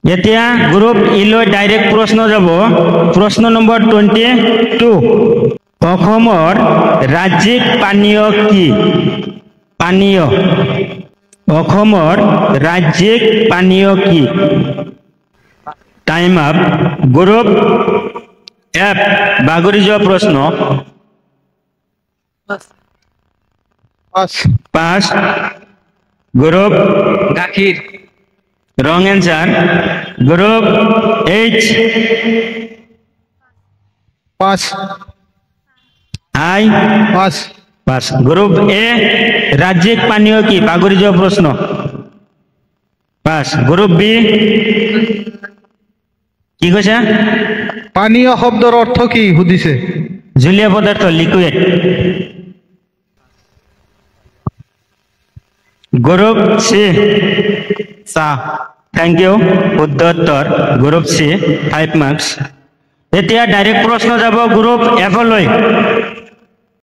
এতিয়া গ্ৰুপ ই লৈ ডাইৰেক্ট প্ৰশ্ন যাব প্ৰশ্ন নম্বৰ 22 অসমৰ ৰাজ্যিক পানীয় কি পানীয় অসমৰ ৰাজ্যিক পানীয় কি টাইম আপ গ্ৰুপ এফ বাগৰি যোৱা প্ৰশ্ন পাঁচ গ্ৰুপ গাখীৰ wrong answer group H পাঁচ I পাঁচ pass group A রাজ্যিক পানীয় কি বাগৰি যোৱা প্ৰশ্ন পাস group B কি কৈছা পানীয় শব্দৰ অৰ্থ কি সুধিছে জলীয় পদাৰ্থ লিকুইড group C চাহ thank you শুদ্ধ উত্তৰ group C 5 marks এতিয়া ডাইৰেক্ট প্ৰশ্ন যাব গ্ৰুপ F লৈ